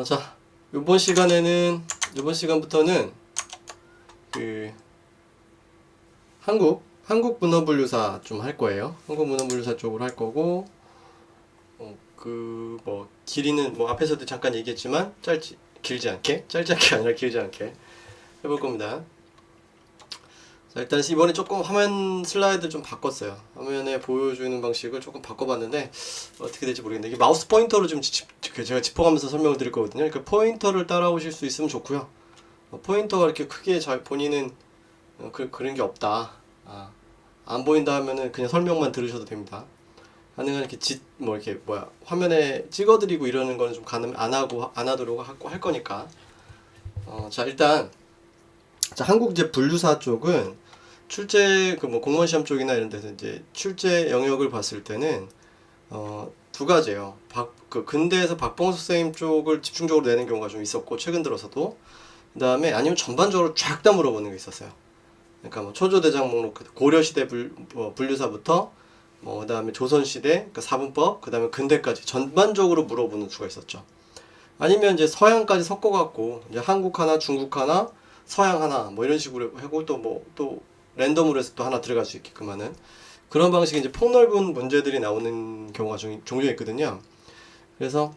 자, 이번 시간부터는 그 한국 문헌분류사 좀 할 거예요. 한국 문헌분류사 쪽으로 할 거고, 길이는 뭐 앞에서도 잠깐 얘기했지만 짧지 않게 아니라 길지 않게 해볼 겁니다. 자, 일단 이번에 조금 화면 슬라이드 좀 바꿨어요. 화면에 보여주는 방식을 조금 바꿔봤는데 어떻게 될지 모르겠는데, 이게 마우스 포인터로 좀 제가 짚어가면서 설명을 드릴 거거든요. 그러니까 포인터를 따라오실 수 있으면 좋고요. 포인터가 이렇게 크게 본인은 그런 게 없다, 안 보인다 하면은 그냥 설명만 들으셔도 됩니다. 가능한 이렇게 화면에 찍어드리고 이러는 거는 좀 가능 안 하도록 할 거니까. 자, 일단 한국 이제 분류사 쪽은 출제 공무원 시험 쪽이나 이런 데서 이제 출제 영역을 봤을 때는 두 가지예요. 근대에서 박봉수 선생님 쪽을 집중적으로 내는 경우가 좀 있었고, 최근 들어서도. 그 다음에 아니면 전반적으로 쫙 다 물어보는 게 있었어요. 그러니까 뭐 초조대장 목록, 고려시대 분류사부터 그 다음에 조선시대, 그러니까 사분법, 그 다음에 근대까지 전반적으로 물어보는 수가 있었죠. 아니면 이제 서양까지 섞어갖고 이제 한국 하나, 중국 하나, 서양 하나, 뭐 이런 식으로 하고, 또 랜덤으로 해서 또 하나 들어갈 수 있게끔 하는 그런 방식의 이제 폭넓은 문제들이 나오는 경우가 종종 있거든요. 그래서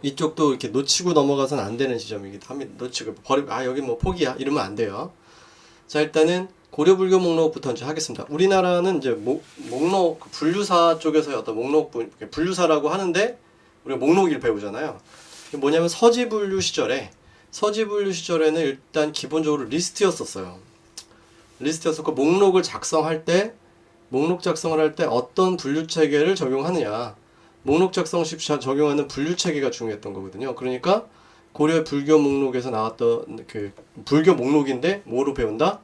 이쪽도 이렇게 놓치고 넘어가서는 안 되는 지점이기도 합니다. 놓치고 여기 뭐 포기야 이러면 안 돼요. 자, 일단은 고려불교 목록부터 이제 하겠습니다. 우리나라는 이제 목록 분류사 쪽에서의 어떤 분류사라고 하는데 우리가 목록을 배우잖아요. 뭐냐면 서지분류 시절에는 일단 기본적으로 리스트였었어요. 리스트였었고, 목록을 작성할 때 어떤 분류 체계를 적용하느냐, 목록 작성 시 적용하는 분류 체계가 중요했던 거거든요. 그러니까 고려 불교 목록에서 나왔던 그 불교 목록인데 뭐로 배운다?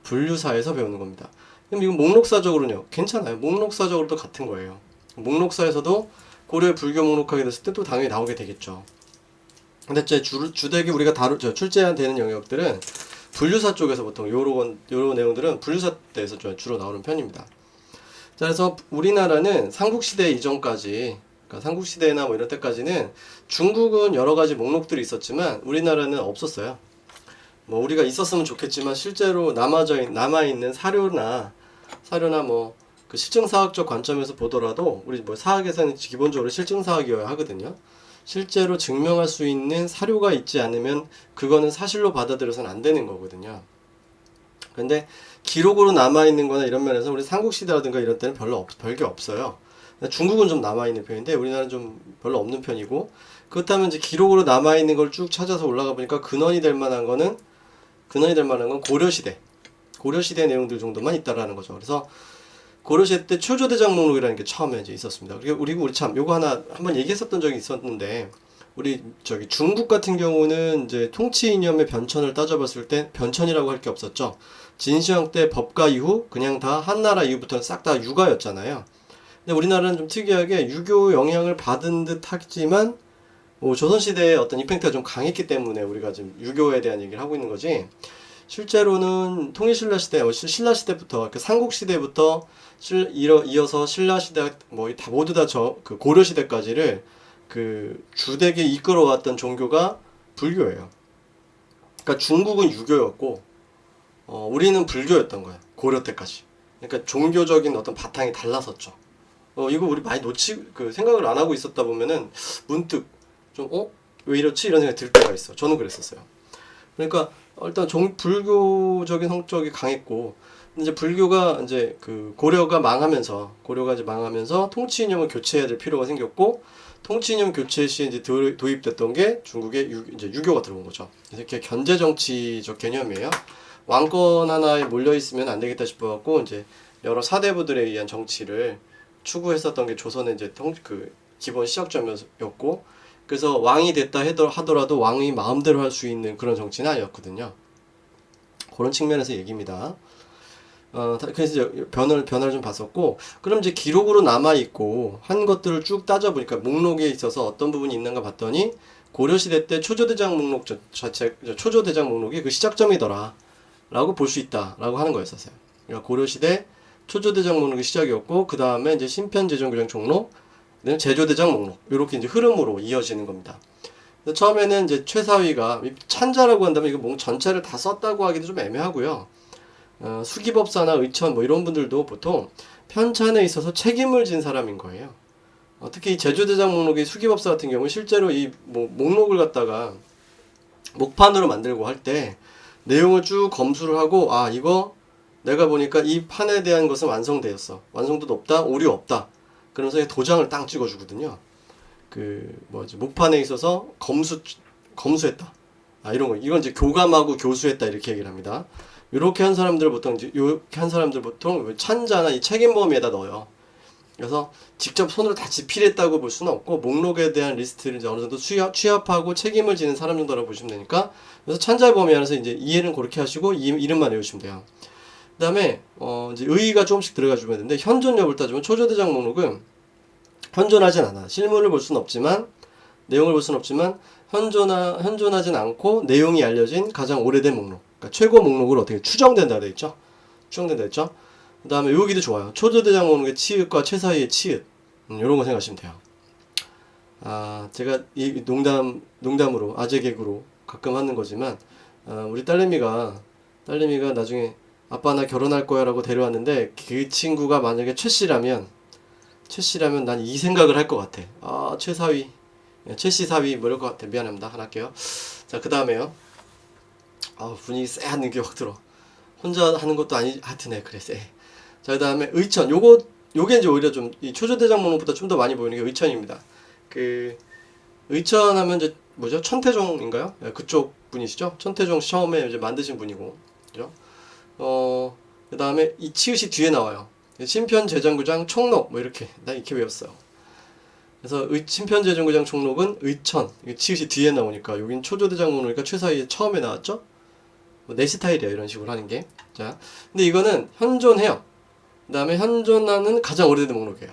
분류사에서 배우는 겁니다. 그럼 이건 목록사적으로는요, 괜찮아요. 목록사적으로도 같은 거예요. 목록사에서도 고려 불교 목록하게 됐을 때 또 당연히 나오게 되겠죠. 근데 주되게 우리가 출제되는 영역들은 분류사 쪽에서 보통 요런 내용들은 분류사 때에서 주로 나오는 편입니다. 자, 그래서 우리나라는 삼국시대 이전까지, 그러니까 삼국시대나 뭐 이런 때까지는 중국은 여러 가지 목록들이 있었지만 우리나라는 없었어요. 뭐 우리가 있었으면 좋겠지만 실제로 남아있는 사료나 뭐 그 실증사학적 관점에서 보더라도 우리 뭐 사학에서는 기본적으로 실증사학이어야 하거든요. 실제로 증명할 수 있는 사료가 있지 않으면 그거는 사실로 받아들여서는 안 되는 거거든요. 근데 기록으로 남아있는 거나 이런 면에서 우리 삼국시대라든가 이런 때는 별게 없어요. 중국은 좀 남아있는 편인데 우리나라는 좀 별로 없는 편이고, 그렇다면 이제 기록으로 남아있는 걸 쭉 찾아서 올라가 보니까 근원이 될 만한 건 고려시대 내용들 정도만 있다라는 거죠. 그래서 고려시대 때 초조대장 목록이라는 게 처음에 이제 있었습니다. 그리고 우리 참 요거 한번 얘기했었던 적이 있었는데, 우리 중국 같은 경우는 이제 통치 이념의 변천을 따져봤을 때 변천이라고 할 게 없었죠. 진시황 때 법가 이후 그냥 다 한나라 이후부터는 싹 다 유가였잖아요. 근데 우리나라는 좀 특이하게 유교 영향을 받은 듯 하지만 조선시대의 어떤 임팩트가 좀 강했기 때문에 우리가 지금 유교에 대한 얘기를 하고 있는 거지, 실제로는 통일신라시대, 신라시대부터 삼국시대부터 이어서 신라시대 모두 다 그 고려시대까지를 그 주되게 이끌어왔던 종교가 불교예요. 그러니까 중국은 유교였고 우리는 불교였던 거예요. 고려 때까지. 그러니까 종교적인 어떤 바탕이 달랐었죠. 이거 우리 많이 생각을 안 하고 있었다 보면은 문득 좀 왜 이렇지? 이런 생각이 들 때가 있어. 저는 그랬었어요. 그러니까 일단 불교적인 성격이 강했고, 이제 불교가 이제 고려가 이제 망하면서 통치 이념을 교체해야 될 필요가 생겼고, 통치 이념 교체 시에 이제 도입됐던 게 중국의 이제 유교가 들어온 거죠. 그래서 이렇게 견제 정치적 개념이에요. 왕권 하나에 몰려 있으면 안 되겠다 싶어갖고 이제 여러 사대부들에 의한 정치를 추구했었던 게 조선의 이제 기본 시작점이었고, 그래서 왕이 됐다 하더라도 왕이 마음대로 할 수 있는 그런 정치는 아니었거든요. 그런 측면에서 얘기입니다. 그래서 변화를 좀 봤었고, 그럼 이제 기록으로 남아있고 한 것들을 쭉 따져보니까 목록에 있어서 어떤 부분이 있는가 봤더니 고려시대 때 초조대장 목록이 그 시작점이더라 라고 볼 수 있다 라고 하는 거였었어요. 그러니까 고려시대 초조대장 목록이 시작이었고, 그 다음에 이제 신편제정교장 총록, 제조대장 목록, 이렇게 이제 흐름으로 이어지는 겁니다. 근데 처음에는 이제 최사위가 찬자라고 한다면 이거 몽 전체를 다 썼다고 하기도 좀 애매하고요. 수기법사나 의천 뭐 이런 분들도 보통 편찬에 있어서 책임을 진 사람인 거예요. 특히 이 제주대장 목록의 수기법사 같은 경우는 실제로 이 뭐 목록을 갖다가 목판으로 만들고 할 때 내용을 쭉 검수를 하고 아 이거 내가 보니까 이 판에 대한 것은 완성되었어. 완성도도 없다. 오류 없다. 그러면서 도장을 땅 찍어주거든요. 목판에 있어서 검수했다. 아 이런 거. 이건 이제 교감하고 교수했다 이렇게 얘기를 합니다. 이렇게 한 사람들 보통 찬자나 이 책임범위에다 넣어요. 그래서 직접 손으로 다 집필했다고 볼 수는 없고 목록에 대한 리스트를 이제 어느 정도 취합하고 책임을 지는 사람 정도라고 보시면 되니까 그래서 찬자의 범위 안에서 이제 이해는 그렇게 하시고 이름만 외우시면 돼요. 그 다음에 이제 의의가 조금씩 들어가 주면 되는데 현존 여부를 따지면 초조대장 목록은 현존하진 않아. 실물을 볼 수는 없지만 내용을 볼 수는 없지만 현존하진 않고 내용이 알려진 가장 오래된 목록. 그러니까 최고 목록으로 어떻게 추정된다 되어 있죠. 추정된다 했죠. 그 다음에 여기도 좋아요. 초조대장 목록의 치읓과 최사위의 치읓. 이런 거 생각하시면 돼요. 아 제가 이 농담으로 아재 개그로 가끔 하는 거지만 우리 딸내미가 나중에 아빠 나 결혼할 거야 라고 데려왔는데 그 친구가 만약에 최씨라면 난 이 생각을 할 것 같아. 아 최사위 최씨 사위 뭐 이럴 것 같아. 미안합니다. 하나 할게요. 자 그 다음에요. 분위기 쎄한 느낌이 확 들어. 혼자 하는 것도 아니 하여튼 그래 쎄. 자 그 다음에 의천 요게 이제 오히려 좀 이 초조대장 목록보다 좀 더 많이 보이는 게 의천입니다. 의천 하면 이제 뭐죠? 천태종인가요? 그쪽 분이시죠? 천태종 처음에 이제 만드신 분이고 그죠? 그 다음에 이 치읓이 뒤에 나와요. 신편제정구장 총록 뭐 이렇게 나 이렇게 외웠어요. 그래서 신편제정구장 총록은 의천 치읓이 뒤에 나오니까 여긴 초조대장 목록이니까 최사위에 처음에 나왔죠? 내 스타일이야 이런 식으로 하는 게. 자, 근데 이거는 현존해요. 그 다음에 현존하는 가장 오래된 목록이에요.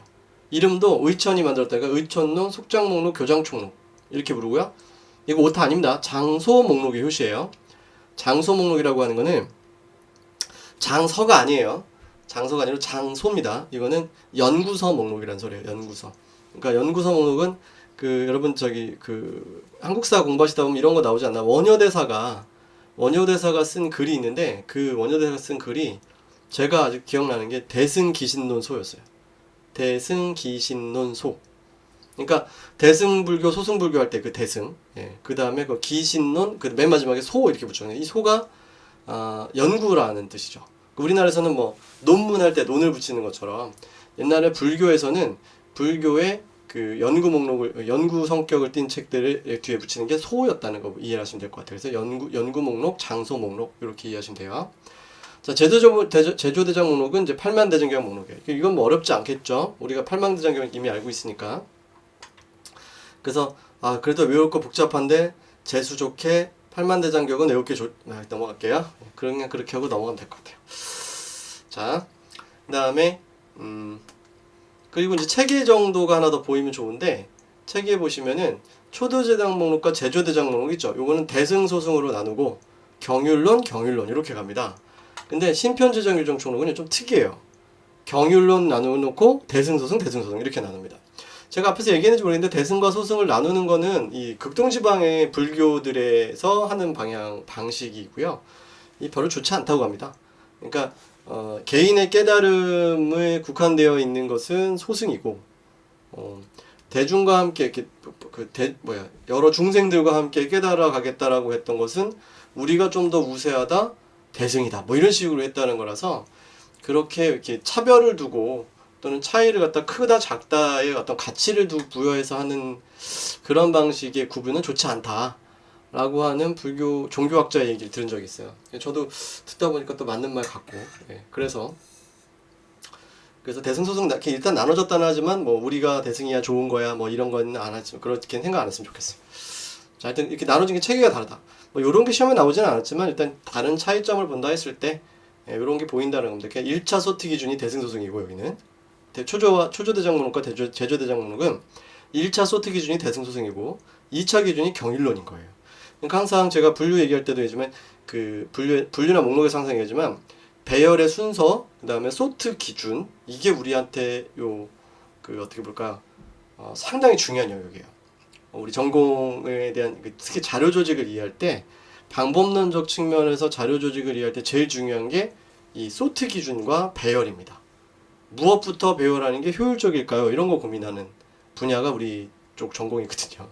이름도 의천이 만들었다니까 의천록, 속장목록, 교장총록 이렇게 부르고요. 이거 오타 아닙니다. 장소 목록의 효시예요. 장소 목록이라고 하는 거는 장서가 아니에요. 장서가 아니라 장소입니다. 이거는 연구서 목록이라는 소리예요. 연구서. 그러니까 연구서 목록은 여러분 한국사 공부하시다 보면 이런 거 나오지 않나? 원효대사가 쓴 글이 있는데 그 원효대사가 쓴 글이 제가 아직 기억나는 게 대승기신론소였어요. 대승기신론소. 그러니까 대승불교, 소승불교 할 때 그 대승, 그 다음에 그 기신론, 그 맨 마지막에 소 이렇게 붙였는데 이 소가 연구라는 뜻이죠. 우리나라에서는 뭐 논문할 때 논을 붙이는 것처럼 옛날에 불교에서는 불교의 그 연구 성격을 띈 책들을 뒤에 붙이는 게 소였다는 거 이해하시면 될 것 같아요. 그래서 연구 목록, 장소 목록 이렇게 이해하시면 돼요. 자, 제조대장 목록은 이제 팔만대장경 목록이에요. 이건 뭐 어렵지 않겠죠? 우리가 팔만대장경 이미 알고 있으니까. 그래서 그래도 외울 거 복잡한데 재수 좋게 팔만대장경은 외울게 넘어갈게요. 그냥 그렇게 하고 넘어가면 될 것 같아요. 자, 그 다음에 그리고 이제 체계 정도가 하나 더 보이면 좋은데 체계 보시면은 초도대장 목록과 제조대장 목록 있죠. 요거는 대승소승으로 나누고 경율론 이렇게 갑니다. 근데 신편제정유정총록은 좀 특이해요. 경율론 나누고 대승소승 이렇게 나눕니다. 제가 앞에서 얘기했는지 모르겠는데 대승과 소승을 나누는 거는 이 극동지방의 불교들에서 하는 방식이고요. 이 별로 좋지 않다고 합니다. 그러니까 개인의 깨달음에 국한되어 있는 것은 소승이고 대중과 함께 이렇게 여러 중생들과 함께 깨달아 가겠다라고 했던 것은 우리가 좀 더 우세하다 대승이다 뭐 이런 식으로 했다는 거라서 그렇게 이렇게 차별을 두고 또는 차이를 갖다 크다 작다의 어떤 가치를 부여해서 하는 그런 방식의 구분은 좋지 않다라고 하는 불교 종교학자의 얘기를 들은 적이 있어요. 저도 듣다 보니까 또 맞는 말 같고 그래서 대승소승 일단 나눠졌다는 하지만 뭐 우리가 대승이야 좋은 거야 뭐 이런 거는 안 하지만 그렇게 생각 안 했으면 좋겠어요. 자, 하여튼 이렇게 나눠진 게 체계가 다르다. 뭐 요런 게 시험에 나오지는 않았지만 일단 다른 차이점을 본다 했을 때 요런 게 보인다는 겁니다. 그러니까 1차 소트 기준이 대승소승이고 여기는 초조대장 목록과 제조대장 목록은 1차 소트 기준이 대승소승이고 2차 기준이 경율론인 거예요. 그러니까 항상 제가 분류 얘기할 때도 얘기지만 분류나 목록에서 항상 얘기하지만 배열의 순서, 그 다음에 소트 기준 이게 우리한테 어떻게 볼까 상당히 중요한 영역이에요. 우리 전공에 대한 특히 자료 조직을 이해할 때 방법론적 측면에서 자료 조직을 이해할 때 제일 중요한 게 이 소트 기준과 배열입니다. 무엇부터 배열하는 게 효율적일까요? 이런 거 고민하는 분야가 우리 쪽 전공이거든요.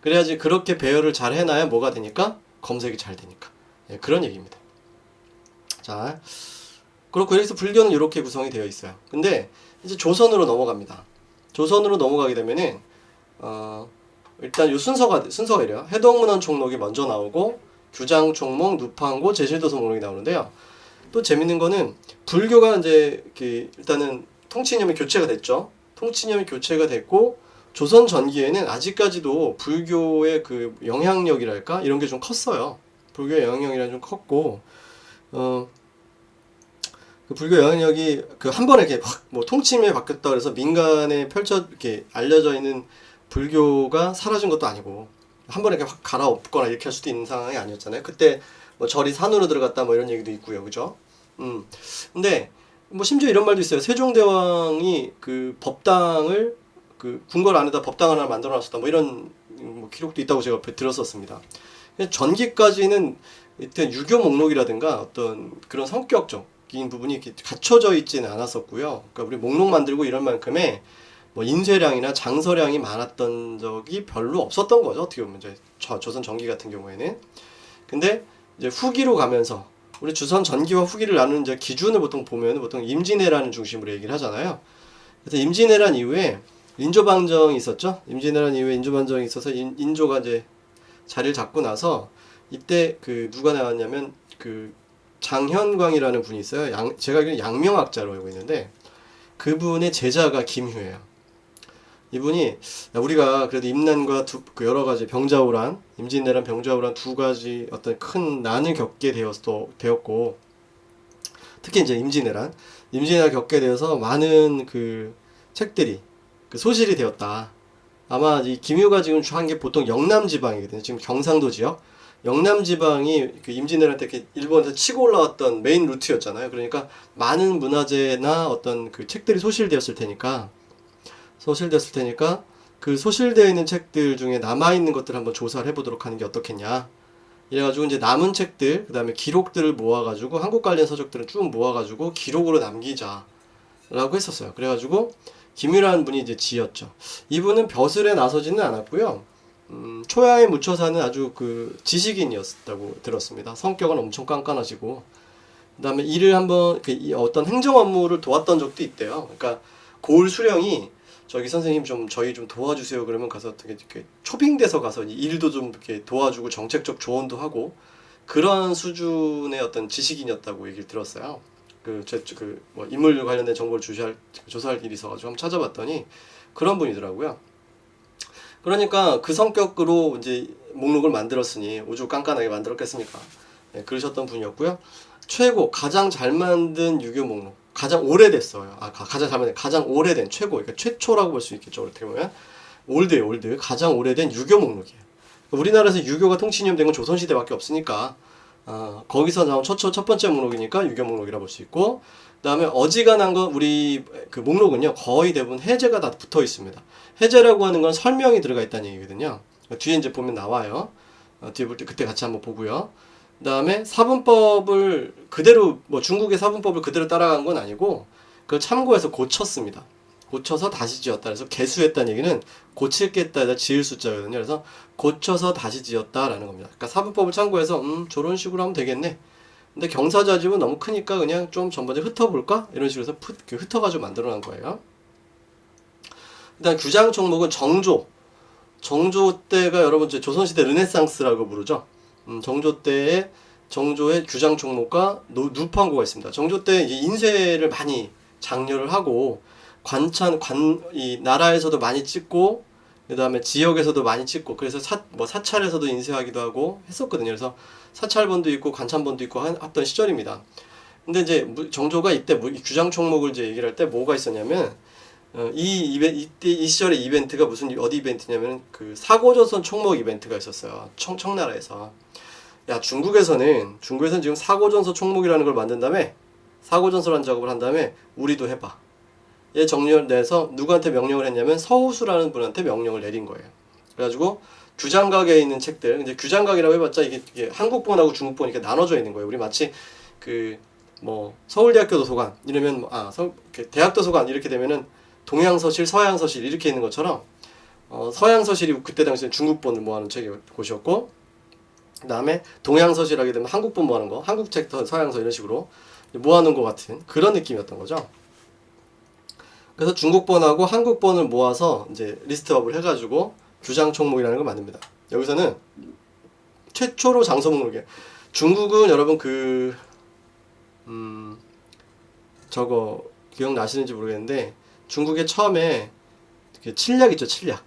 그래야지 그렇게 배열을 잘 해놔야 뭐가 되니까? 검색이 잘 되니까. 예, 그런 얘기입니다. 자, 그렇고 그래서 불교는 이렇게 구성이 되어 있어요. 근데 이제 조선으로 넘어갑니다. 조선으로 넘어가게 되면은 일단 이 순서가 이래요. 해동문헌 총록이 먼저 나오고 규장 총목, 누판고, 제실도서 목록이 나오는데요. 또 재밌는 거는 불교가 이제 일단은 통치념이 교체가 됐죠. 통치념이 교체가 됐고 조선 전기에는 아직까지도 불교의 그 영향력이랄까 이런 게 좀 컸어요. 불교의 영향력이란 좀 컸고 그 불교 영향력이 그 한 번에 이렇게 확 뭐 통치념이 바뀌었다 그래서 민간에 이렇게 알려져 있는 불교가 사라진 것도 아니고 한 번에 이렇게 확 갈아엎거나 이렇게 할 수도 있는 상황이 아니었잖아요. 그때 뭐 절이 산으로 들어갔다 뭐 이런 얘기도 있고요, 그죠? 근데 뭐 심지어 이런 말도 있어요. 세종대왕이 그 법당을 그 궁궐 안에다 법당 하나 만들어놨었다 뭐 이런 뭐 기록도 있다고 제가 들었었습니다. 전기까지는 일단 유교 목록이라든가 어떤 그런 성격적인 부분이 이렇게 갖춰져 있지는 않았었고요. 그러니까 우리 목록 만들고 이런 만큼의 뭐 인쇄량이나 장서량이 많았던 적이 별로 없었던 거죠. 어떻게 보면 이제 조선 전기 같은 경우에는. 근데 이제 후기로 가면서 우리 조선 전기와 후기를 나누는 이제 기준을 보통 보면 보통 임진왜란을 중심으로 얘기를 하잖아요. 그래서 임진왜란 이후에 인조방정이 있었죠. 임진왜란 이후에 인조방정이 있어서 인조가 이제 자리를 잡고 나서 이때 그 누가 나왔냐면 그 장현광이라는 분이 있어요. 제가 알기로는 양명학자로 알고 있는데 그분의 제자가 김휴예요. 이분이 우리가 그래도 임난과 그 여러 가지 병자호란, 임진왜란, 병자호란 두 가지 어떤 큰 난을 겪게 되었고 특히 이제 임진왜란 겪게 되어서 많은 그 책들이 그 소실이 되었다. 아마 이 김휴가 지금 한 게 보통 영남 지방이거든요. 지금 경상도 지역. 영남 지방이 그 임진왜란 때 이렇게 일본에서 치고 올라왔던 메인 루트였잖아요. 그러니까 많은 문화재나 어떤 그 책들이 소실되었을 테니까 그 소실되어 있는 책들 중에 남아있는 것들을 한번 조사를 해보도록 하는 게 어떻겠냐. 이래가지고 이제 남은 책들, 그 다음에 기록들을 모아가지고 한국 관련 서적들을 쭉 모아가지고 기록으로 남기자. 라고 했었어요. 그래가지고 김유라는 분이 이제 지었죠. 이분은 벼슬에 나서지는 않았고요. 초야에 묻혀 사는 아주 그 지식인이었다고 들었습니다. 성격은 엄청 깐깐하시고, 그 다음에 일을 한번 어떤 행정 업무를 도왔던 적도 있대요. 그러니까 고을 수령이 저기 선생님 저희 좀 도와주세요 그러면 가서 되게 이렇게 초빙돼서 가서 일도 좀 이렇게 도와주고 정책적 조언도 하고 그런 수준의 어떤 지식인이었다고 얘기를 들었어요. 뭐 인물 관련된 정보를 조사할 일이 있어가지고 한번 찾아봤더니 그런 분이더라고요. 그러니까 그 성격으로 이제 목록을 만들었으니 오죽 깐깐하게 만들었겠습니까? 네, 그러셨던 분이었고요. 가장 잘 만든 유교 목록, 가장 오래됐어요. 가장 오래된 그러니까 최초라고 볼 수 있겠죠. 어떻게 보면 올드 가장 오래된 유교 목록이에요. 우리나라에서 유교가 통치념된 건 조선시대밖에 없으니까 거기서 나온 첫 번째 목록이니까 유교 목록이라 볼 수 있고, 그 다음에 어지간한 건 우리 그 목록은요 거의 대부분 해제가 다 붙어 있습니다. 해제라고 하는 건 설명이 들어가 있다는 얘기거든요. 뒤에 이제 보면 나와요. 뒤에 볼 때 그때 같이 한번 보고요. 그 다음에 사분법을 그대로 뭐 중국의 사분법을 그대로 따라간 건 아니고 그걸 참고해서 고쳤습니다. 고쳐서 다시 지었다. 그래서 개수했다는 얘기는 고칠 게 있다, 지을 숫자거든요. 그래서 고쳐서 다시 지었다라는 겁니다. 그러니까 사분법을 참고해서 저런 식으로 하면 되겠네. 근데 경사자집은 너무 크니까 그냥 좀 전반적으로 흩어볼까? 이런 식으로 해서 흩어가지고 만들어놓은 거예요. 일단 규장 총목은 정조 때가 여러분 조선시대 르네상스라고 부르죠. 정조 때의 정조의 규장 총목과 누판고가 있습니다. 정조 때 인쇄를 많이 장려를 하고 이 나라에서도 많이 찍고 그 다음에 지역에서도 많이 찍고 그래서 사찰에서도 인쇄하기도 하고 했었거든요. 그래서 사찰본도 있고 관참본도 있고 했던 시절입니다. 근데 이제 정조가 이때 규장 총목을 이제 얘기를 할 때 뭐가 있었냐면 이때 이 시절의 이벤트가 어디 이벤트냐면 그 사고조선 총목 이벤트가 있었어요. 청나라에서. 야, 중국에서는 지금 사고전서 총목이라는 걸 만든 다음에 사고전서라는 작업을 한 다음에 우리도 해봐. 얘 정리를 내서 누구한테 명령을 했냐면 서우수라는 분한테 명령을 내린 거예요. 그래가지고 규장각에 있는 책들, 이제 규장각이라고 해봤자 이게 한국본하고 중국본 이렇게 나눠져 있는 거예요. 우리 마치 그 뭐 서울대학교 도서관 이러면 대학 도서관 이렇게 되면은 동양서실, 서양서실 이렇게 있는 것처럼 서양서실이 그때 당시에 중국본을 모아놓은 책이 곳이었고, 그 다음에 동양서실 하게 되면 한국본 모아놓은 거, 한국책, 서양서 이런 식으로 모아놓은 것 같은 그런 느낌이었던 거죠. 그래서 중국본하고 한국본을 모아서 이제 리스트업을 해가지고 규장 총목이라는 걸 만듭니다. 여기서는 최초로 장서 목록이에요. 중국은 여러분 저거 기억나시는지 모르겠는데, 중국에 처음에 칠략 있죠, 칠략.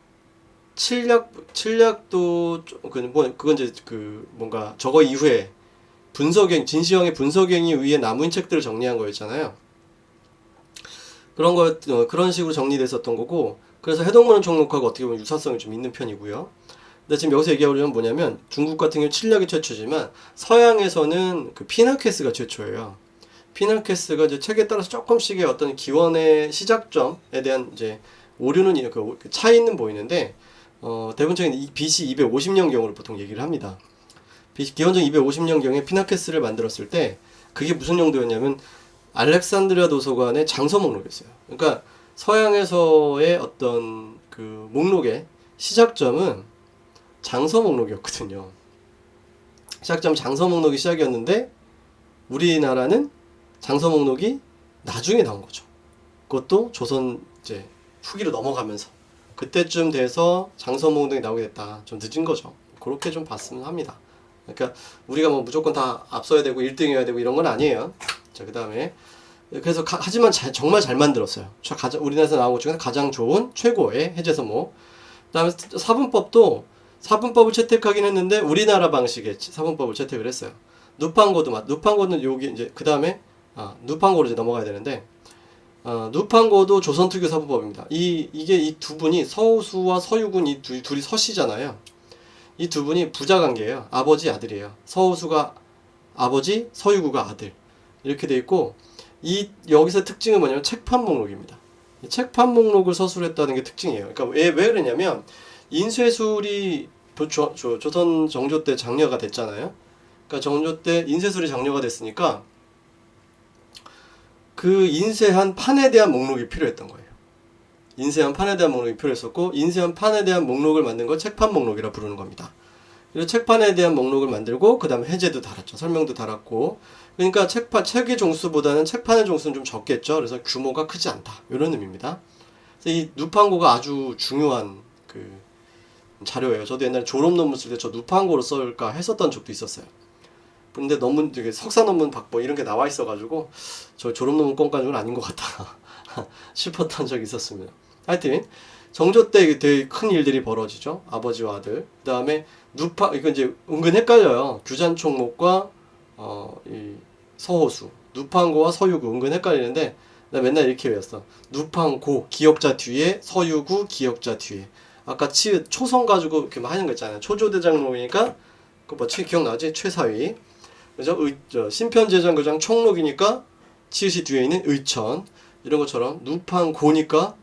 칠략도 그건 이제 뭔가 저거 이후에 진시황의 분석행위 위에 남은 책들을 정리한 거였잖아요. 그런 식으로 정리됐었던 거고, 그래서 해동문헌 총록하고 어떻게 보면 유사성이 좀 있는 편이고요. 근데 지금 여기서 얘기하려면 뭐냐면, 중국 같은 경우 칠략이 최초지만 서양에서는 피나케스가 최초예요. 피나케스가 이제 책에 따라서 조금씩의 어떤 기원의 시작점에 대한 이제 오류는 차이는 보이는데, 대부분적인 BC 250년경으로 보통 얘기를 합니다. 기원전 250년경에 피나케스를 만들었을 때 그게 무슨 용도였냐면 알렉산드리아 도서관의 장서 목록이었어요. 그러니까 서양에서의 어떤 목록의 시작점은 장서 목록이었거든요. 시작점 장서 목록이 시작이었는데 우리나라는 장서 목록이 나중에 나온 거죠. 그것도 조선 이제 후기로 넘어가면서 그때쯤 돼서 장서 목록이 나오게 됐다. 좀 늦은 거죠. 그렇게 좀 봤으면 합니다. 그러니까 우리가 뭐 무조건 다 앞서야 되고 1등해야 되고 이런 건 아니에요. 자, 그 다음에 그래서 하지만 정말 잘 만들었어요. 우리나라에서 나온 것 중에 가장 좋은 최고의 해제서목. 그 다음에 사분법을 채택하긴 했는데 우리나라 방식의 사분법을 채택을 했어요. 누판고는 여기 이제 그 다음에 누판고로 이제 넘어가야 되는데, 누판고도 조선특유 사분법입니다. 이게 이 두 분이 서우수와 서유군 이 둘이 서씨잖아요. 이 두 분이 부자 관계예요. 아버지 아들이에요. 서우수가 아버지, 서유구가 아들. 이렇게 돼 있고, 여기서 특징은 뭐냐면 책판 목록입니다. 책판 목록을 서술했다는 게 특징이에요. 그러니까 왜 그러냐면 인쇄술이 조선 정조 때 장려가 됐잖아요. 그러니까 정조 때 인쇄술이 장려가 됐으니까 그 인쇄한 판에 대한 목록이 필요했던 거예요. 인쇄한 판에 대한 목록이 필요했었고, 인쇄한 판에 대한 목록을 만든 걸 책판 목록이라 부르는 겁니다. 그래서 책판에 대한 목록을 만들고 그 다음에 해제도 달았죠. 설명도 달았고. 그러니까 책의 종수보다는 책판의 종수는 좀 적겠죠. 그래서 규모가 크지 않다. 이런 의미입니다. 그래서 이 누판고가 아주 중요한 자료예요. 저도 옛날에 졸업 논문 쓸 때 저 누판고로 쓸까 했었던 적도 있었어요. 근데 논문 되게 석사 논문 박보 이런 게 나와 있어가지고 저 졸업 논문 건 가지고는 아닌 것 같다 싶었던 적이 있었습니다. 하여튼 정조 때 되게 큰 일들이 벌어지죠. 아버지와 아들. 그 다음에 이건 이제 은근 헷갈려요. 규잔총목과 이 서호수, 누판고와 서유구 은근 헷갈리는데 나 맨날 이렇게 외웠어. 누판고 기역자 뒤에 서유구 기역자 뒤에. 아까 초성 가지고 이렇게 하는 거 있잖아요. 초조대장록이니까 기억나지? 최사위. 그죠? 신편제장교장 총록이니까 치읓이 뒤에 있는 의천. 이런 것처럼 누판고니까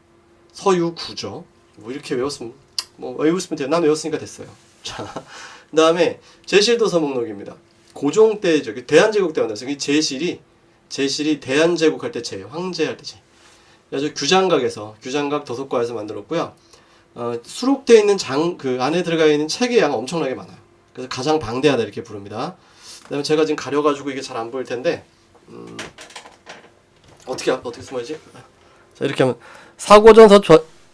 서유구죠. 뭐 이렇게 외웠으면 외웠으면 돼요. 난 외웠으니까 됐어요. 자, 그 다음에 제실도서 목록입니다. 고종 때 대한제국 때 만들었어요. 이 제실이 대한제국 할 때 황제할 때 그래서 규장각 도서과에서 만들었고요. 수록되어 있는 안에 들어가 있는 책의 양 엄청나게 많아요. 그래서 가장 방대하다 이렇게 부릅니다. 그 다음에 제가 지금 가려가지고 이게 잘 안 보일 텐데, 어떻게 숨어야지? 자, 이렇게 하면 사고전서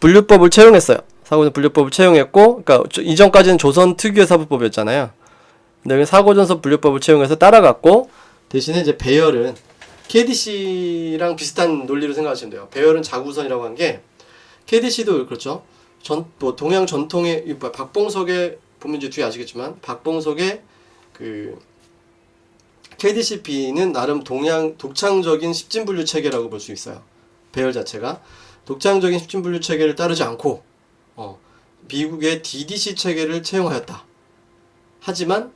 분류법을 채용했어요. 사고전 분류법을 채용했고, 그러니까 이전까지는 조선 특유의 사부법이었잖아요. 근데 여기 사고전서 분류법을 채용해서 따라갔고, 대신에 이제 배열은 KDC랑 비슷한 논리로 생각하시면 돼요. 배열은 자구선이라고 한 게, KDC도 그렇죠. 동양 전통의 박봉석의 보면 이제 뒤에 아시겠지만 박봉석의 KDCP는 나름 독창적인 십진분류 체계라고 볼 수 있어요. 배열 자체가 독창적인 십진분류 체계를 따르지 않고 미국의 DDC 체계를 채용하였다. 하지만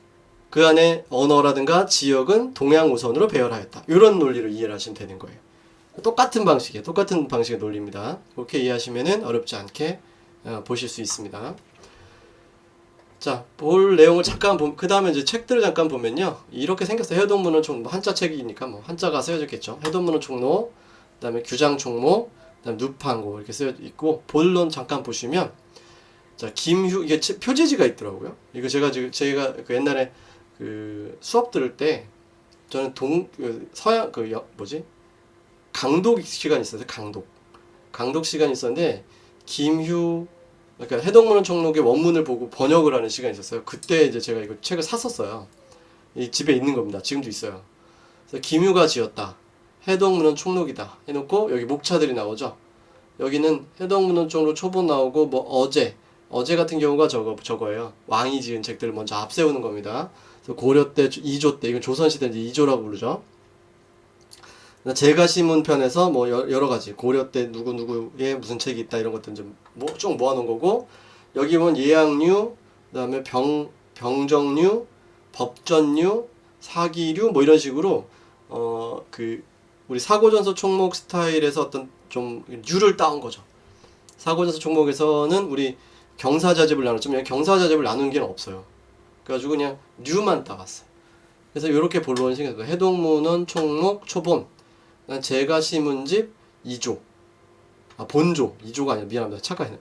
그 안에 언어라든가 지역은 동양 우선으로 배열하였다. 이런 논리로 이해를 하시면 되는 거예요. 똑같은 방식의 논리입니다. 그렇게 이해하시면은 어렵지 않게 보실 수 있습니다. 자, 볼 내용을 잠깐 그 다음에 이제 책들을 잠깐 보면요. 이렇게 생겼어요. 해동문헌 총록, 한자 책이니까 뭐 한자가 쓰여졌겠죠. 해동문헌 총록, 그 다음에 규장 총목, 그 다음에 누판고 이렇게 쓰여 있고, 본론 잠깐 보시면, 자, 김휴, 이게 표제지가 있더라고요. 이거 제가 그 옛날에 그 수업 들을 때, 저는 서양, 강독 시간이 있었어요. 강독 시간이 있었는데, 김휴, 그러니까 해동문헌 총록의 원문을 보고 번역을 하는 시간이 있었어요. 그때 이제 제가 이거 책을 샀었어요. 이 집에 있는 겁니다. 지금도 있어요. 그래서 김유가 지었다. 해동문헌 총록이다. 해놓고 여기 목차들이 나오죠. 여기는 해동문헌 총록 초본 나오고 뭐 어제 같은 경우가 저거예요. 왕이 지은 책들을 먼저 앞세우는 겁니다. 그래서 고려 때 2조 때 이건 조선시대 이제 2조라고 부르죠. 제가 심은 편에서 뭐 여러 가지 고려 때 누구누구의 무슨 책이 있다 이런 것들 쭉 모아놓은 거고, 여기 보면 예학류, 그다음에 병정류, 법전류, 사기류 뭐 이런 식으로 우리 사고전서 총목 스타일에서 어떤 좀 류를 따온 거죠. 사고전서 총목에서는 우리 경사자집을 나눴지만 경사자집을 나눈 게 없어요. 그래가지고 그냥 류만 따왔어요. 그래서 이렇게 본론이 생겼어요. 해동문헌 총록 초본. 제가 심은집 2조. 본조. 2조가 아니라 미안합니다. 착각했네.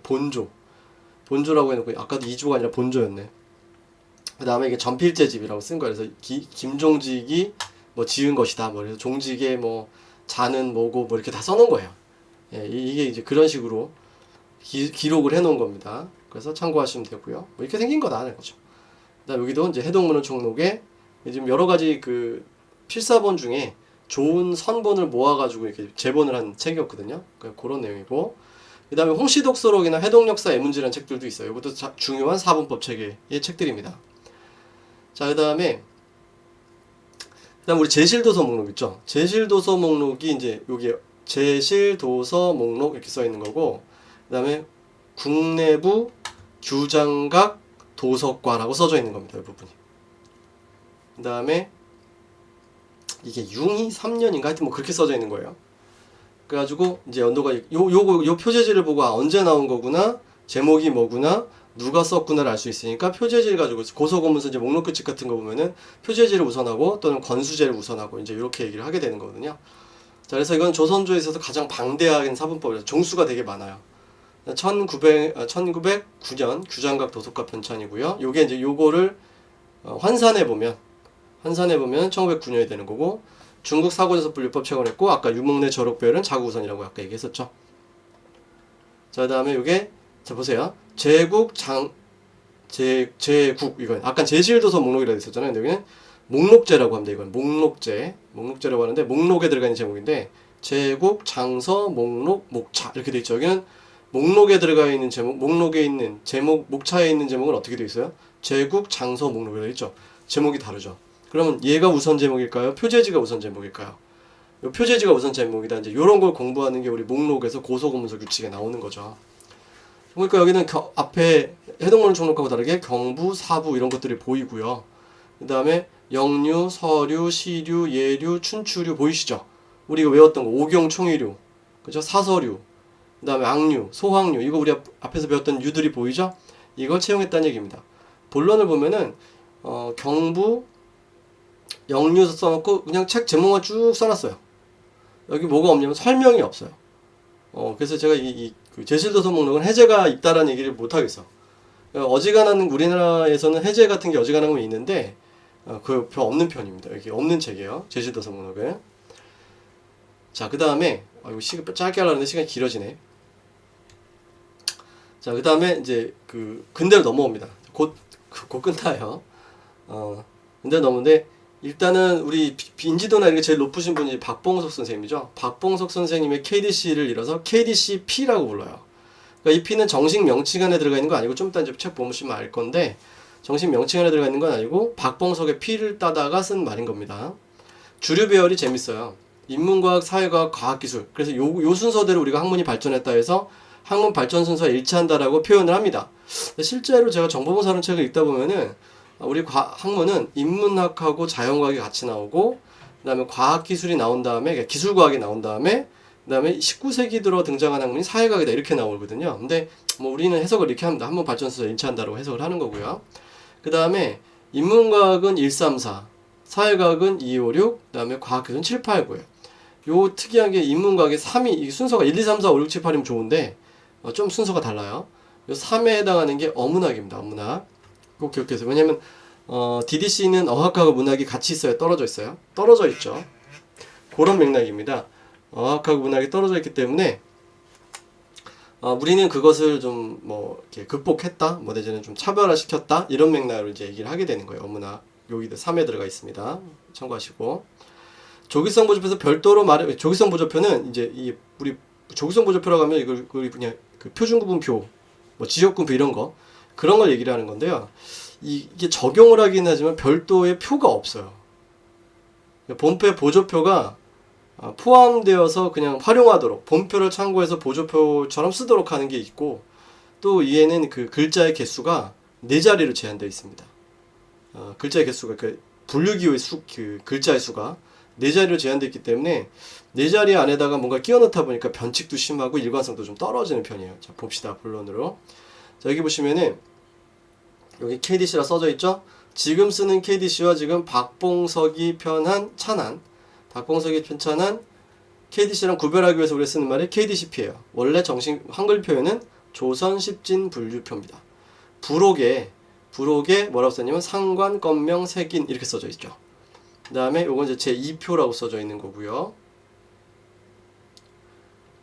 본조라고 해놓고 아까도 2조가 아니라 본조였네. 그 다음에 이게 전필제집이라고 쓴 거예요. 그래서 김종직이 뭐 지은 것이다. 뭐 그래서 종직의 뭐 자는 뭐고 뭐 이렇게 다 써놓은 거예요. 예, 이게 이제 그런 식으로 기록을 해놓은 겁니다. 그래서 참고하시면 되고요. 뭐 이렇게 생긴 거다 하는 거죠. 그다음 여기도 이제 해동문헌 총록에 지금 여러 가지 그 필사본 중에 좋은 선본을 모아가지고 이렇게 제본을 한 책이었거든요. 그런 내용이고, 그 다음에 홍시독서록이나 해동역사 애문지라는 책들도 있어요. 이것도 중요한 사본법 체계의 책들입니다. 자, 그 다음 우리 제실도서 목록 있죠. 제실도서 목록이 이제 여기 제실도서 목록 이렇게 써 있는 거고, 그 다음에 국내부 규장각 도서과라고 써져 있는 겁니다. 이 부분이. 그 다음에 이게 융이 3년인가 하여튼 뭐 그렇게 써져 있는 거예요. 그래가지고 이제 연도가 요 표제지를 보고 언제 나온 거구나, 제목이 뭐구나, 누가 썼구나를 알 수 있으니까 표제지를 가지고 고소고문서 이제 목록 규칙 같은 거 보면은 표제지를 우선하고 또는 권수제를 우선하고 이제 이렇게 얘기를 하게 되는 거거든요. 자, 그래서 이건 조선조에 있어서 가장 방대한 사본법이라서 종수가 되게 많아요. 1909년 규장각 도서과 편찬이고요. 요게 이제 요거를 환산해 보면 1909년이 되는 거고, 중국 사고전서 분류법 채권했고, 아까 유목내 저록별은 자구우선이라고 아까 얘기했었죠. 자, 그 다음에 요게, 자, 보세요. 제국, 이건, 아까 제실도서 목록이라고 했었잖아요. 근데 여기는 목록제라고 합니다. 이건 목록제라고 하는데, 목록에 들어가 있는 제목인데, 제국, 장서, 목록, 목차. 이렇게 돼 있죠. 여기는 목록에 들어가 있는 제목, 목록에 있는 제목, 목차에 있는 제목은 어떻게 돼 있어요? 제국, 장서, 목록이라고 있죠. 제목이 다르죠. 그러면 얘가 우선 제목일까요? 표제지가 우선 제목일까요? 요 표제지가 우선 제목이다. 이제 요런 걸 공부하는 게 우리 목록에서 고소고문서 규칙에 나오는 거죠. 그러니까 여기는 앞에 해동문헌 총록하고 다르게 경부, 사부 이런 것들이 보이고요. 그 다음에 영류, 서류, 시류, 예류, 춘추류 보이시죠? 우리가 외웠던 거 오경, 총이류, 그죠? 사서류, 그 다음에 악류, 소황류, 이거 우리 앞에서 배웠던 유들이 보이죠? 이걸 채용했다는 얘기입니다. 본론을 보면은 경부, 영류 써놓고 그냥 책 제목만 쭉 써놨어요. 여기 뭐가 없냐면 설명이 없어요. 그래서 제가 그 제실도서 목록은 해제가 있다라는 얘기를 못하겠어. 어지간한 우리나라에서는 해제 같은 게 어지간한 건 있는데 그 별 없는 편입니다. 여기 없는 책이에요. 제실도서 목록은. 자, 그 다음에 이거 짧게 하려는데 시간이 길어지네. 자, 그 다음에 이제 그 근대로 넘어옵니다. 곧 끝나요. 근대로 넘어오는데 일단은 우리 인지도나 이런 게 제일 높으신 분이 박봉석 선생님이죠. 박봉석 선생님의 KDC를 잃어서 KDCP라고 불러요. 그러니까 이 P는 정식 명칭 안에 들어가 있는 거 아니고 좀 이따 이제 책 보시면 알 건데 정식 명칭 안에 들어가 있는 건 아니고 박봉석의 P를 따다가 쓴 말인 겁니다. 주류 배열이 재밌어요. 인문과학, 사회과학, 과학기술. 그래서 요 순서대로 우리가 학문이 발전했다 해서 학문 발전 순서에 일치한다라고 표현을 합니다. 실제로 제가 정보본사라는 책을 읽다 보면은 우리 학문은 인문학하고 자연과학이 같이 나오고, 그 다음에 과학기술이 나온 다음에, 기술과학이 나온 다음에, 그 다음에 19세기 들어 등장한 학문이 사회과학이다 이렇게 나오거든요. 근데 뭐 우리는 해석을 이렇게 합니다. 학문 발전소에 일치한다고 해석을 하는 거고요. 그 다음에 인문과학은 134, 사회과학은 256, 그 다음에 과학기술은 789예요. 요 특이한 게 인문과학의 3위, 이 순서가 1, 2, 3, 4, 5, 6, 7, 8이면 좋은데 좀 순서가 달라요. 요 3에 해당하는 게 어문학입니다. 어문학. 꼭 기억해주세요. 왜냐면 DDC는 어학하고 문학이 같이 있어요? 떨어져 있어요? 떨어져 있죠. 그런 맥락입니다. 어학하고 문학이 떨어져 있기 때문에 우리는 그것을 좀 뭐 이렇게 극복했다, 뭐 내지는 좀 차별화시켰다 이런 맥락으로 이제 얘기를 하게 되는 거예요. 어문학 여기도 3에 들어가 있습니다. 참고하시고 조기성 보조표에서 별도로 말해 조기성 보조표는 이제 우리 조기성 보조표라고 하면 이걸 그냥 그 표준구분표, 뭐 지역구분표 이런 거 그런 걸 얘기를 하는 건데요. 이게 적용을 하긴 하지만 별도의 표가 없어요. 본표의 보조표가 포함되어서 그냥 활용하도록 본표를 참고해서 보조표처럼 쓰도록 하는 게 있고 또 얘는 그 글자의 개수가 4자리로 제한되어 있습니다. 글자의 개수가 그 분류기호의 그 글자의 수가 4자리로 제한되어 있기 때문에 4자리 안에다가 뭔가 끼워 넣다 보니까 변칙도 심하고 일관성도 좀 떨어지는 편이에요. 자, 봅시다. 본론으로. 자, 여기 보시면은 여기 KDC라 써져 있죠? 지금 쓰는 KDC와 지금 박봉석이 편한 찬한, 박봉석이 편찬한 KDC랑 구별하기 위해서 우리가 쓰는 말이 KDCP예요. 원래 정식 한글 표현은 조선 십진 분류표입니다. 부록에 뭐라고 썼냐면 상관, 건명, 색인 이렇게 써져 있죠. 그 다음에 요건 이제 제2표라고 써져 있는 거고요.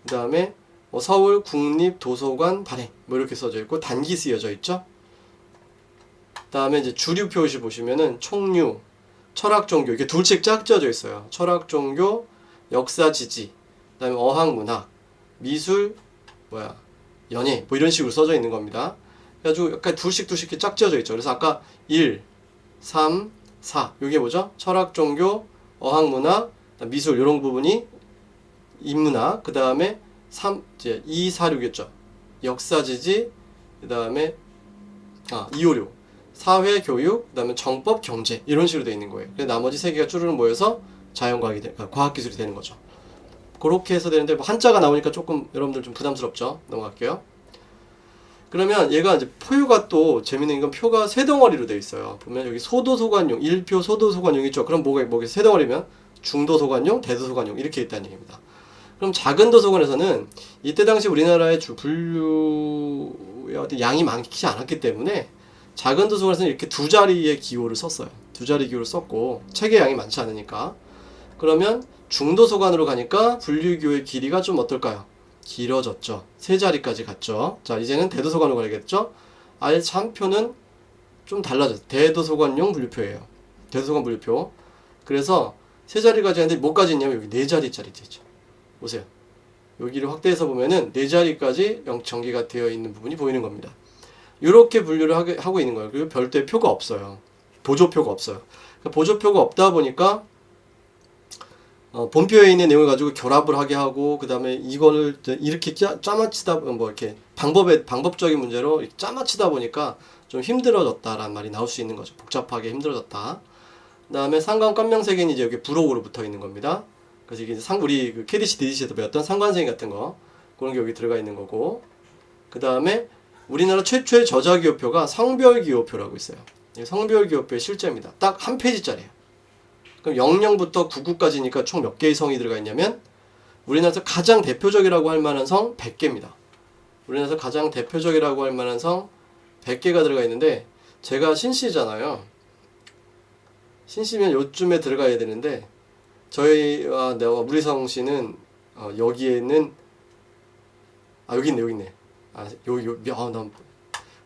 그 다음에 서울 국립도서관 발행 뭐 이렇게 써져 있고 단기 쓰여져 있죠. 그 다음에 이제 주류 표시 보시면은 총류, 철학 종교 이렇게 둘씩 짝 지어져 있어요. 철학 종교, 역사 지지, 그 다음에 어학 문학, 미술, 연예 뭐 이런 식으로 써져 있는 겁니다. 그래가지고 약간 둘씩 이렇게 짝 지어져 있죠. 그래서 아까 1, 3, 4 이게 뭐죠? 철학 종교, 어학 문학, 미술 이런 부분이 인문학, 그 다음에 2, 4, 6이었죠. 역사 지지, 그 다음에 2, 5, 6 사회, 교육, 그 다음에 정법, 경제 이런 식으로 되어 있는 거예요. 그래서 나머지 3개가 쭈르륵 모여서 자연과학이 과학기술이 되는 거죠. 그렇게 해서 되는데 뭐 한자가 나오니까 조금 여러분들 좀 부담스럽죠. 넘어갈게요. 그러면 얘가 이제 포유가 또 재밌는 건 표가 세 덩어리로 되어 있어요. 보면 여기 소도소관용, 1표 소도소관용 있죠. 그럼 뭐가 세 덩어리면 중도소관용, 대도소관용 이렇게 있다는 얘기입니다. 그럼 작은 도서관에서는 이때 당시 우리나라의 분류의 어떤 양이 많지 않았기 때문에 작은 도서관에서는 이렇게 2자리의 기호를 썼어요. 2자리 기호를 썼고 책의 양이 많지 않으니까. 그러면 중도서관으로 가니까 분류기호의 길이가 좀 어떨까요? 길어졌죠. 3자리까지 갔죠. 자, 이제는 대도서관으로 가야겠죠? 아예 참표는 좀 달라졌어요. 대도서관용 분류표예요. 대도서관 분류표. 그래서 3자리까지 했는데 뭐까지 있냐면 여기 4자리짜리 있죠. 보세요. 여기를 확대해서 보면은 4자리까지 전개가 되어 있는 부분이 보이는 겁니다. 이렇게 분류를 하고 있는 거예요. 그리고 별도의 표가 없어요. 보조표가 없어요. 그러니까 보조표가 없다 보니까 본표에 있는 내용을 가지고 결합을 하게 하고 그 다음에 이거를 이렇게 짜맞히다 뭐 이렇게 방법적인 문제로 짜맞히다 보니까 좀 힘들어졌다라는 말이 나올 수 있는 거죠. 복잡하게 힘들어졌다. 그 다음에 상관 깜명색은 이제 여기 부록으로 붙어 있는 겁니다. 그래서 이게 우리 그 KDC, DDC에서 배웠던 상관생 같은 거 그런 게 여기 들어가 있는 거고 그 다음에 우리나라 최초의 저자기호표가 성별기호표라고 있어요. 성별기호표의 실제입니다. 딱 한 페이지짜리예요. 그럼 00부터 99까지니까 총 몇 개의 성이 들어가 있냐면 우리나라에서 가장 대표적이라고 할 만한 성 100개입니다. 우리나라에서 가장 대표적이라고 할 만한 성 100개가 들어가 있는데 제가 신씨잖아요. 신씨면 요쯤에 들어가야 되는데 저희와 우리 성씨는 여기에는 여기 있네. 나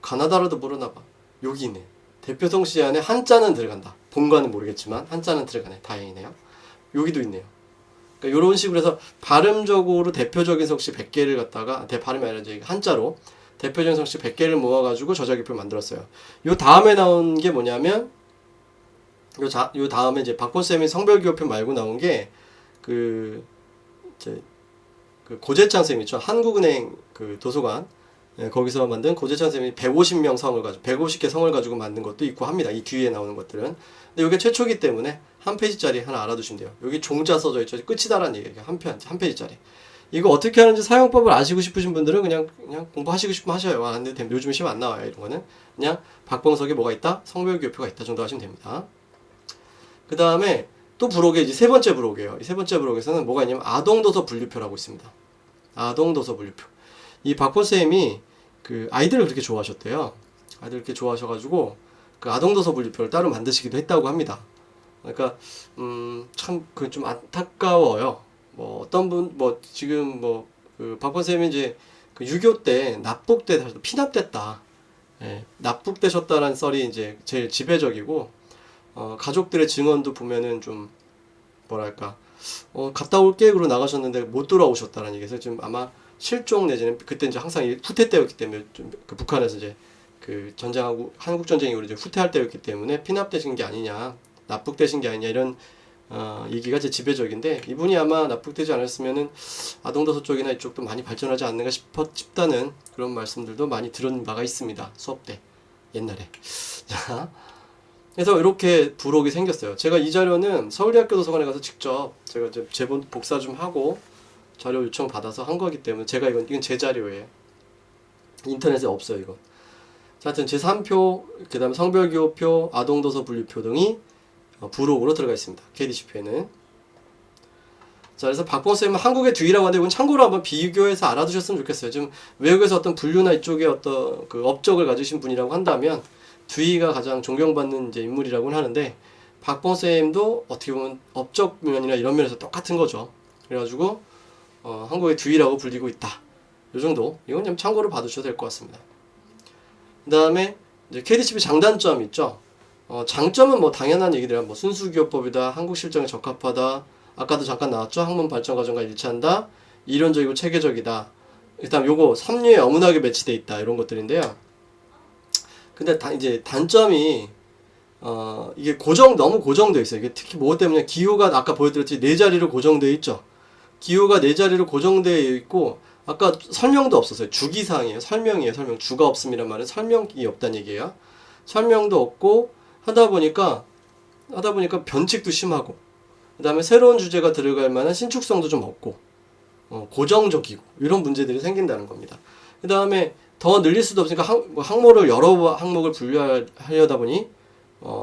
가나다라도 모르나봐. 여기 있네. 대표 성씨 안에 한자는 들어간다. 본관은 모르겠지만 한자는 들어가네. 다행이네요. 여기도 있네요. 그러니까 이런 식으로 해서 발음적으로 대표적인 성씨 100개를 갖다가 발음이 아니라 이제 한자로 대표적인 성씨 100개를 모아가지고 저자기표를 만들었어요. 요 다음에 나온 게 뭐냐면 요 다음에 이제 박본쌤이 성별기호표 말고 나온 게 그 고재창 쌤 있죠. 한국은행 그 도서관 거기서 만든 고재창 쌤이 150명 성을 가지고 150개 성을 가지고 만든 것도 있고 합니다. 이 뒤에 나오는 것들은. 근데 이게 최초이기 때문에 한 페이지짜리 하나 알아두시면 돼요. 여기 종자 써져 있죠. 끝이다라는 얘기예요. 한 페이지짜리. 이거 어떻게 하는지 사용법을 아시고 싶으신 분들은 그냥 공부하시고 싶으면 하셔요. 안 돼도 됩니다. 요즘 시험 안 나와요. 이런 거는 그냥 박범석에 뭐가 있다? 성별기호표가 있다 정도 하시면 됩니다. 그 다음에 또 부록에 이제 세 번째 부록이에요. 이 세 번째 부록에서는 뭐가 있냐면 아동도서 분류표라고 있습니다. 아동도서 분류표. 이 박보쌤이 그 아이들을 그렇게 좋아하셨대요. 아이들 그렇게 좋아하셔가지고 그 아동도서 분류표를 따로 만드시기도 했다고 합니다. 그러니까 참 그 좀 안타까워요. 뭐 어떤 분 뭐 지금 뭐 그 박보쌤이 이제 그 6.25 때 납북돼 피납됐다. 예, 납북되셨다는 썰이 이제 제일 지배적이고 가족들의 증언도 보면은 좀 뭐랄까 갔다 올게 그러고 나가셨는데 못 돌아오셨다는 얘기에서 지금 아마 실종 내지는 그때 이제 항상 후퇴 때였기 때문에 좀 그 북한에서 이제 그 전쟁하고 한국 전쟁이 우리 이제 후퇴할 때였기 때문에 피납되신 게 아니냐 납북되신 게 아니냐 이런 얘기가 제 지배적인데 이분이 아마 납북되지 않았으면은 아동도서 쪽이나 이쪽도 많이 발전하지 않는가 싶다는 그런 말씀들도 많이 들은 바가 있습니다. 수업 때 옛날에. 자, 그래서 이렇게 부록이 생겼어요. 제가 이 자료는 서울대학교 도서관에 가서 직접 제가 이제 제본 복사 좀 하고 자료 요청 받아서 한 거기 때문에 제가 이건 제 자료예요. 인터넷에 없어요 이건. 자, 하여튼 제3표, 그 다음에 성별기호표, 아동도서 분류표 등이 부록으로 들어가 있습니다. KDC표에는. 자, 그래서 박범쌤은 한국의 뒤라고 하는데 이건 참고로 한번 비교해서 알아두셨으면 좋겠어요. 지금 외국에서 어떤 분류나 이쪽에 어떤 그 업적을 가지신 분이라고 한다면 뒤가 가장 존경받는 이제 인물이라고는 하는데 박범쌤도 어떻게 보면 업적 면이나 이런 면에서 똑같은 거죠. 그래가지고 한국의 뒤라고 불리고 있다. 이 정도. 이건 좀 참고로 봐두셔도 될 것 같습니다. 그 다음에 이제 KDCP 장단점 있죠. 장점은 뭐 당연한 얘기들이야. 뭐 순수기호법이다. 한국 실정에 적합하다. 아까도 잠깐 나왔죠. 학문 발전 과정과 일치한다. 이론적이고 체계적이다. 일단 요거 삼류에 어문하게 매치돼 있다. 이런 것들인데요. 근데 이제 단점이 이게 너무 고정되어 있어요. 이게 특히 뭐 때문에 기호가 아까 보여드렸지 네 자리로 고정되어 있죠. 기호가 네 자리로 고정되어 있고 아까 설명도 없었어요. 주기사항이에요. 설명이에요. 설명. 주가 없음이란 말은 설명이 없다는 얘기예요. 설명도 없고 하다 보니까 변칙도 심하고 그 다음에 새로운 주제가 들어갈 만한 신축성도 좀 없고 고정적이고 이런 문제들이 생긴다는 겁니다. 그 다음에 더 늘릴 수도 없으니까 항목을 여러 항목을 분류하려다 보니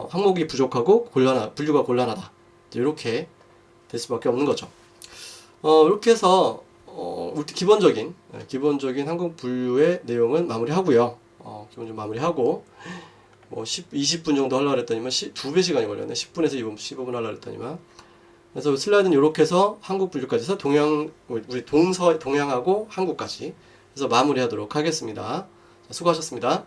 항목이 부족하고 분류가 곤란하다. 이렇게 될 수밖에 없는 거죠. 이렇게 해서 기본적인 한국 분류의 내용은 마무리하고요. 기본적으로 마무리하고 뭐 20분 정도 하려고 했더니만 2배 시간이 걸렸네. 10분에서 15분 하려고 했더니만. 그래서 슬라이드는 이렇게 해서 한국 분류까지 해서 우리 동양하고 한국까지 해서 마무리하도록 하겠습니다. 수고하셨습니다.